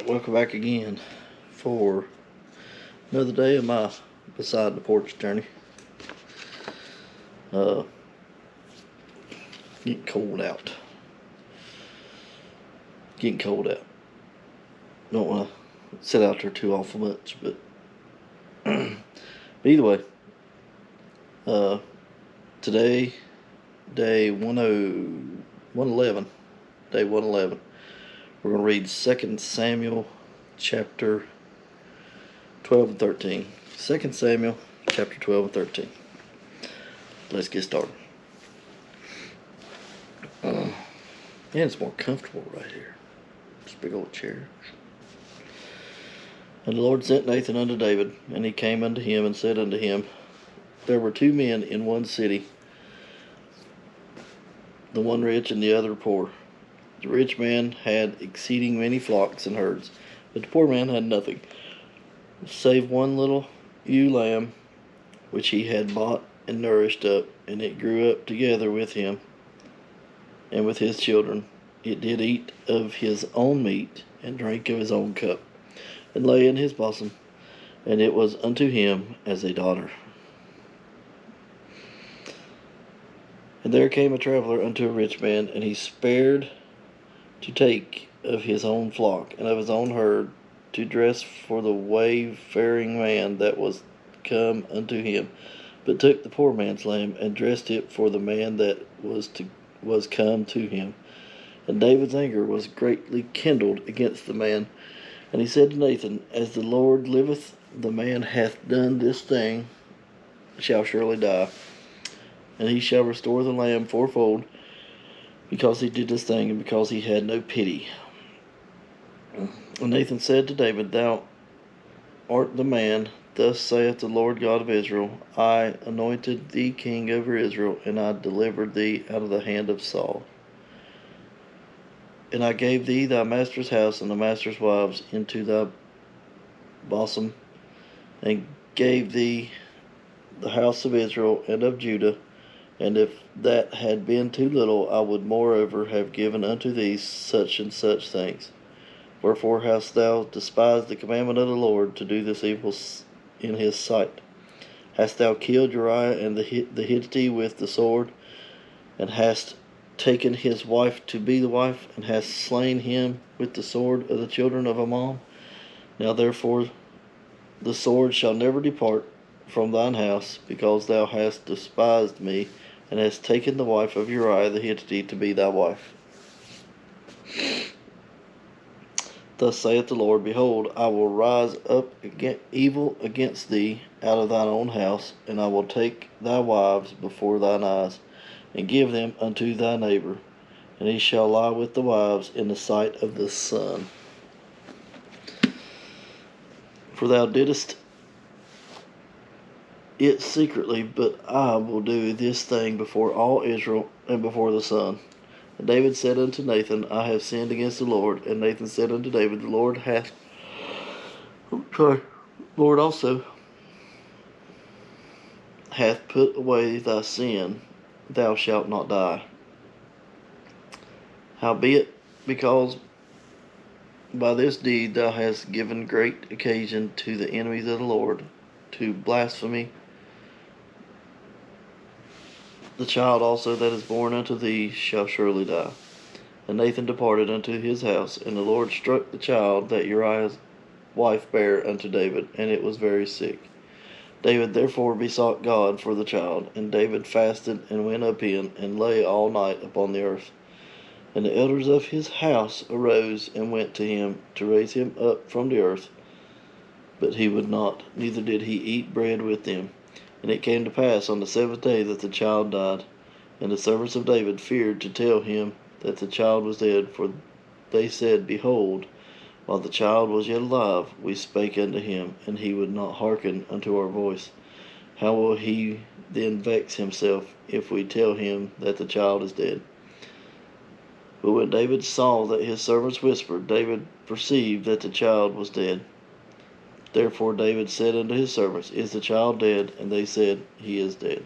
welcome back again for another day of my beside the porch journey. Getting cold out. Don't want to sit out there too awful much, but either way, today, day 111, we're going to read 2 Samuel chapter 12 and 13. 2 Samuel chapter 12 and 13. Let's get started. And it's more comfortable right here. This big old chair. And the Lord sent Nathan unto David, and he came unto him and said unto him, There were two men in one city, the one rich and the other poor. The rich man had exceeding many flocks and herds, but the poor man had nothing, save one little ewe lamb, which he had bought and nourished up, and it grew up together with him and with his children. It did eat of his own meat, and drank of his own cup, and lay in his bosom, and it was unto him as a daughter. And there came a traveler unto a rich man, and he spared to take of his own flock and of his own herd, to dress for the wayfaring man that was come unto him, but took the poor man's lamb, and dressed it for the man that was come to him. And David's anger was greatly kindled against the man. And he said to Nathan, As the Lord liveth, the man hath done this thing, shall surely die, and he shall restore the lamb fourfold, because he did this thing, and because he had no pity. And Nathan said to David, Thou art the man. Thus saith the Lord God of Israel, I anointed thee king over Israel, and I delivered thee out of the hand of Saul. And I gave thee thy master's house and the master's wives into thy bosom, and gave thee the house of Israel and of Judah. And if that had been too little, I would moreover have given unto thee such and such things. Wherefore hast thou despised the commandment of the Lord, to do this evil in his sight? Hast thou killed Uriah and the Hittite with the sword, and hast taken his wife to be the wife, and hast slain him with the sword of the children of Ammon? Now therefore the sword shall never depart from thine house, because thou hast despised me, and hast taken the wife of Uriah the Hittite to be thy wife. Thus saith the Lord, Behold, I will rise up evil against thee out of thine own house, and I will take thy wives before thine eyes, and give them unto thy neighbor, and he shall lie with the wives in the sight of the sun. For thou didst it secretly, but I will do this thing before all Israel and before the sun. And David said unto Nathan, I have sinned against the Lord. And Nathan said unto David, The Lord also hath put away thy sin, thou shalt not die. Howbeit, because by this deed thou hast given great occasion to the enemies of the Lord to blaspheme, the child also that is born unto thee shall surely die. And Nathan departed unto his house, and the Lord struck the child that Uriah's wife bare unto David, and it was very sick. David therefore besought God for the child, and David fasted and went up in, and lay all night upon the earth. And the elders of his house arose and went to him to raise him up from the earth, but he would not, neither did he eat bread with them. And it came to pass on the seventh day that the child died. And the servants of David feared to tell him that the child was dead, for they said, Behold, while the child was yet alive, we spake unto him, and he would not hearken unto our voice. How will he then vex himself, if we tell him that the child is dead? But when David saw that his servants whispered, David perceived that the child was dead. Therefore David said unto his servants, Is the child dead? And they said, He is dead.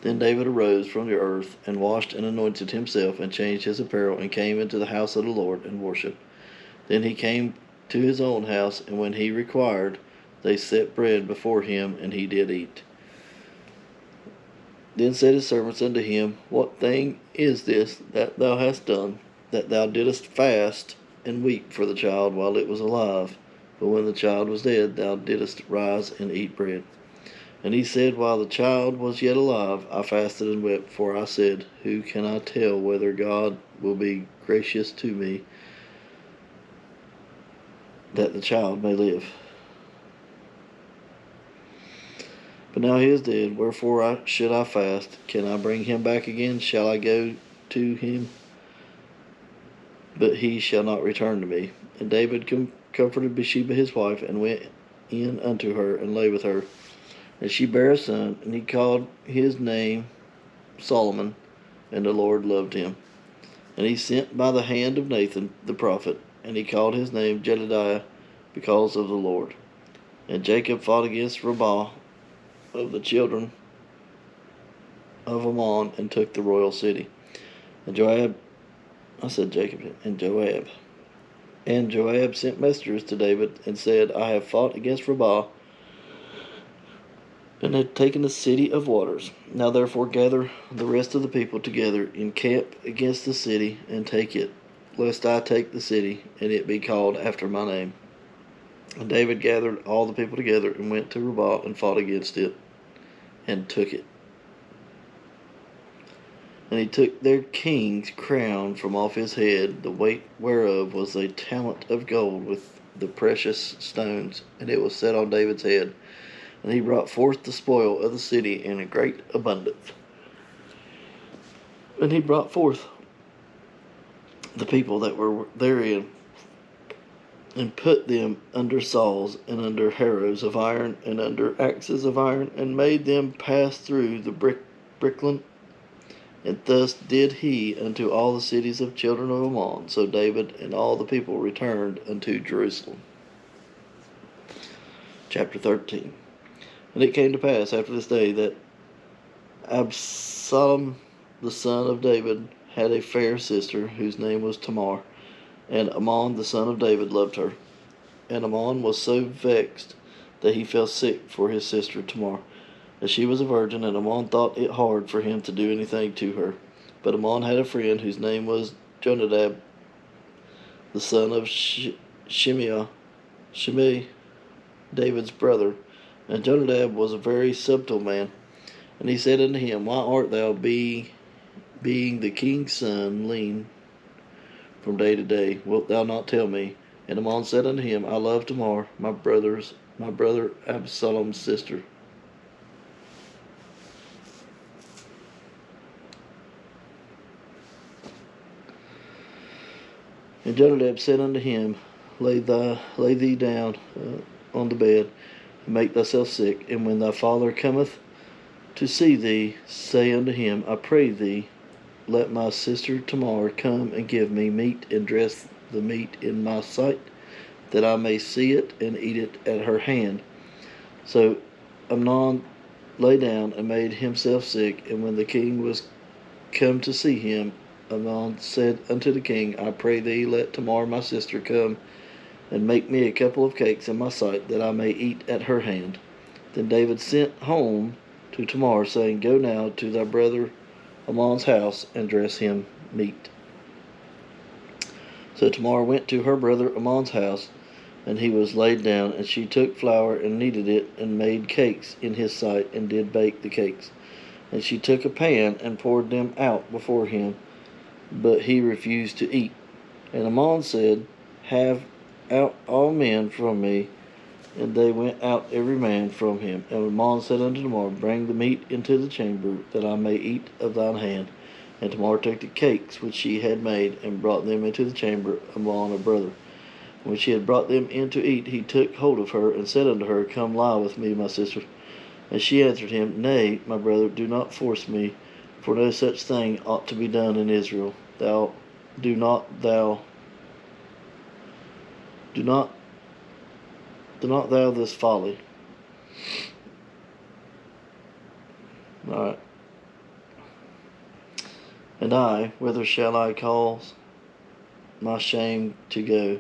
Then David arose from the earth, and washed and anointed himself, and changed his apparel, and came into the house of the Lord, and worshipped. Then he came to his own house, and when he required, they set bread before him, and he did eat. Then said his servants unto him, What thing is this that thou hast done, that thou didst fast and weep for the child while it was alive? But when the child was dead, thou didst rise and eat bread. And he said, While the child was yet alive, I fasted and wept, for I said, Who can I tell whether God will be gracious to me, that the child may live? But now he is dead, wherefore should I fast? Can I bring him back again? Shall I go to him? But he shall not return to me. And David comforted Bathsheba his wife, and went in unto her, and lay with her. And she bare a son, and he called his name Solomon, and the Lord loved him. And he sent by the hand of Nathan the prophet, and he called his name Jedidiah, because of the Lord. And Jacob fought against Rabbah of the children of Ammon, and took the royal city. And Joab sent messengers to David, and said, I have fought against Rabbah, and had taken the city of waters. Now therefore gather the rest of the people together, encamp against the city, and take it, lest I take the city, and it be called after my name. And David gathered all the people together, and went to Rabbah, and fought against it, and took it. And he took their king's crown from off his head, the weight whereof was a talent of gold with the precious stones, and it was set on David's head. And he brought forth the spoil of the city in a great abundance. And he brought forth the people that were therein, and put them under saws, and under harrows of iron, and under axes of iron, and made them pass through the brickland. And thus did he unto all the cities of children of Ammon. So David and all the people returned unto Jerusalem. Chapter 13. And it came to pass after this day that Absalom the son of David had a fair sister, whose name was Tamar. And Ammon the son of David loved her. And Ammon was so vexed that he fell sick for his sister Tamar, as she was a virgin, and Ammon thought it hard for him to do anything to her. But Ammon had a friend, whose name was Jonadab, the son of Shimei, David's brother. And Jonadab was a very subtle man. And he said unto him, Why art thou, being the king's son, lean from day to day? Wilt thou not tell me? And Ammon said unto him, I love Tamar, my brother Absalom's sister. And Jonadab said unto him, Lay thee down on the bed, and make thyself sick. And when thy father cometh to see thee, say unto him, I pray thee, let my sister Tamar come and give me meat, and dress the meat in my sight, that I may see it and eat it at her hand. So Amnon lay down and made himself sick. And when the king was come to see him, Amnon said unto the king, I pray thee, let Tamar my sister come and make me a couple of cakes in my sight, that I may eat at her hand. Then David sent home to Tamar, saying, Go now to thy brother Ammon's house, and dress him meat. So Tamar went to her brother Ammon's house, and he was laid down, and she took flour and kneaded it, and made cakes in his sight, and did bake the cakes. And she took a pan, and poured them out before him, but he refused to eat. And Ammon said, Have out all men from me. And they went out every man from him. And Ammon said unto Tamar, Bring the meat into the chamber, that I may eat of thine hand. And Tamar took the cakes which she had made, and brought them into the chamber of Ammon her brother. And when she had brought them in to eat, he took hold of her, and said unto her, Come lie with me, my sister. And she answered him, Nay, my brother, do not force me, for no such thing ought to be done in Israel. Do not thou this folly. Alright. And I, whither shall I cause my shame to go?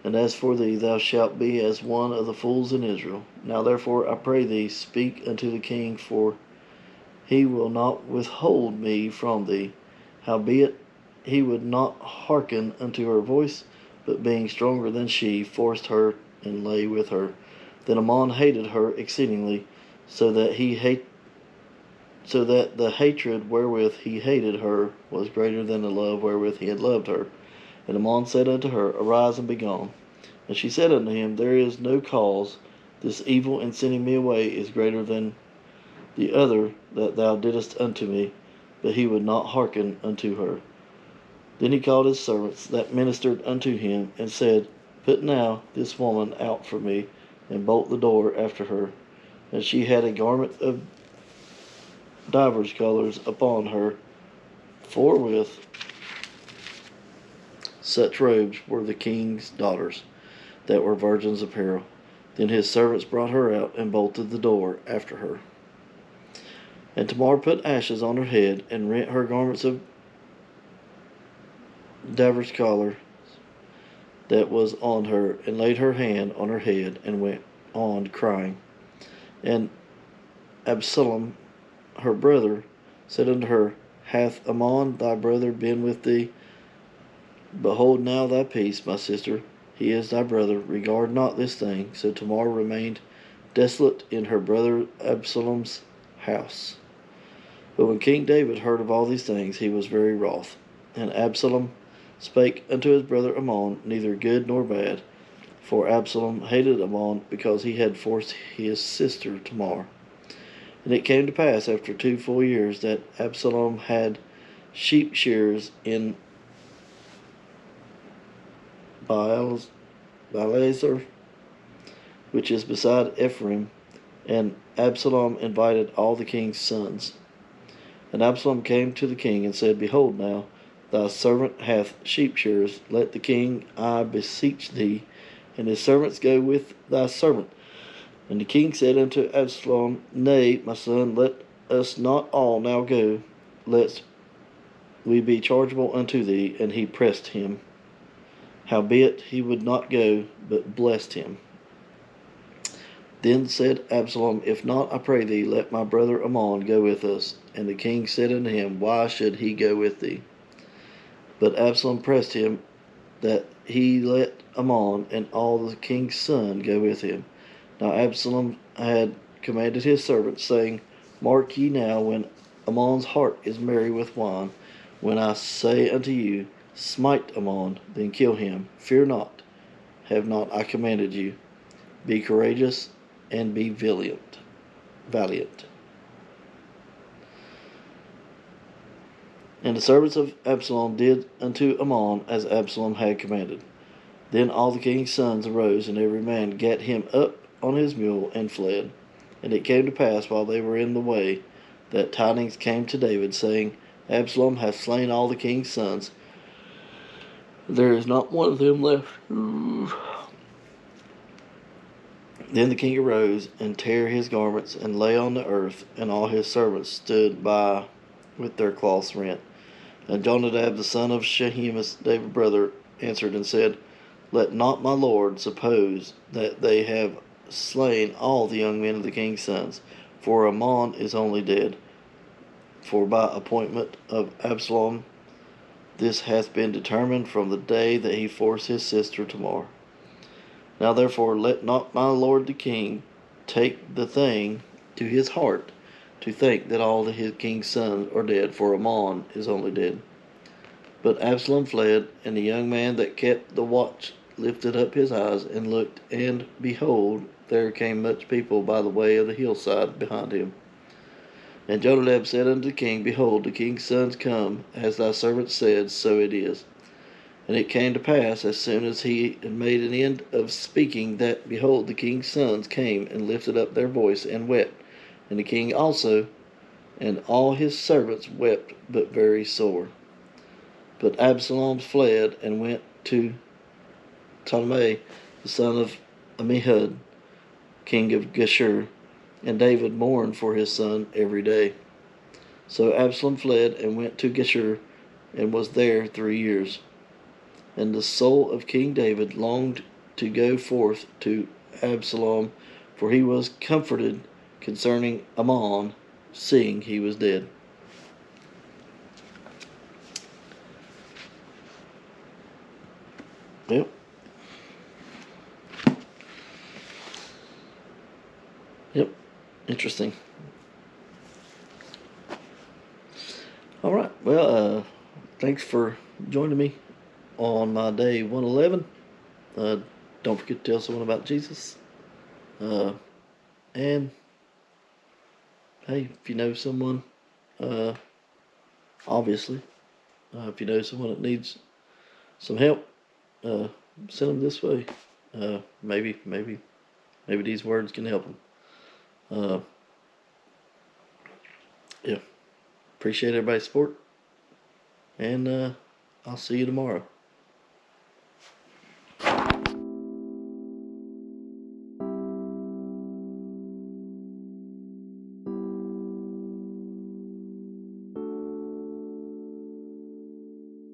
And as for thee, thou shalt be as one of the fools in Israel. Now therefore, I pray thee, speak unto the king, for he will not withhold me from thee. Howbeit, he would not hearken unto her voice, but being stronger than she, forced her and lay with her. Then Ammon hated her exceedingly, so that the hatred wherewith he hated her was greater than the love wherewith he had loved her. And Ammon said unto her, Arise and be gone. And she said unto him, There is no cause. This evil in sending me away is greater than the other that thou didst unto me. But he would not hearken unto her. Then he called his servants that ministered unto him, and said, Put now this woman out from me, and bolt the door after her. And she had a garment of divers colors upon her, forthwith such robes were the king's daughters, that were virgins' apparel. Then his servants brought her out, and bolted the door after her. And Tamar put ashes on her head, and rent her garments of divers colors that was on her, and laid her hand on her head, and went on crying. And Absalom her brother said unto her, Hath Ammon thy brother been with thee? Behold now thy peace, my sister. He is thy brother. Regard not this thing. So Tamar remained desolate in her brother Absalom's house. But when King David heard of all these things, he was very wroth. And Absalom spake unto his brother Ammon neither good nor bad. For Absalom hated Ammon, because he had forced his sister Tamar. And it came to pass after 2 full years that Absalom had sheep shearers in Baalazer, which is beside Ephraim, and Absalom invited all the king's sons. And Absalom came to the king and said, Behold now, thy servant hath sheep shearers. Let the king, I beseech thee, and his servants go with thy servant. And the king said unto Absalom, Nay, my son, let us not all now go, lest we be chargeable unto thee. And he pressed him. Howbeit he would not go, but blessed him. Then said Absalom, If not, I pray thee, let my brother Ammon go with us. And the king said unto him, Why should he go with thee? But Absalom pressed him, that he let Ammon and all the king's sons go with him. Now Absalom had commanded his servants, saying, Mark ye now, when Ammon's heart is merry with wine, when I say unto you, Smite Ammon, then kill him. Fear not, have not I commanded you? Be courageous, and be valiant. And the servants of Absalom did unto Ammon as Absalom had commanded. Then all the king's sons arose, and every man gat him up on his mule, and fled. And it came to pass, while they were in the way, that tidings came to David, saying, Absalom hath slain all the king's sons. There is not one of them left. Then the king arose, and tare his garments, and lay on the earth, and all his servants stood by with their cloths rent. And Jonadab the son of Shehemus, David's brother, answered and said, Let not my lord suppose that they have slain all the young men of the king's sons, for Ammon is only dead. For by appointment of Absalom this hath been determined from the day that he forced his sister Tamar. Now therefore let not my lord the king take the thing to his heart, to think that all his king's sons are dead, for Ammon is only dead. But Absalom fled, and the young man that kept the watch lifted up his eyes, and looked, and behold, there came much people by the way of the hillside behind him. And Jonadab said unto the king, Behold, the king's sons come, as thy servant said, so it is. And it came to pass, as soon as he had made an end of speaking, that, behold, the king's sons came and lifted up their voice and wept. And the king also, and all his servants wept, but very sore. But Absalom fled, and went to Ptolemy, the son of Ammihud, king of Geshur, and David mourned for his son every day. So Absalom fled and went to Geshur and was there 3 years. And the soul of King David longed to go forth to Absalom, for he was comforted concerning Ammon, seeing he was dead. Yep. Yep. Interesting. All right. Well, thanks for joining me on my day 111. Don't forget to tell someone about Jesus. And hey, if you know someone, uh, obviously, if you know someone that needs some help, uh, send them this way. Maybe these words can help them. Yeah, appreciate everybody's support, and I'll see you tomorrow.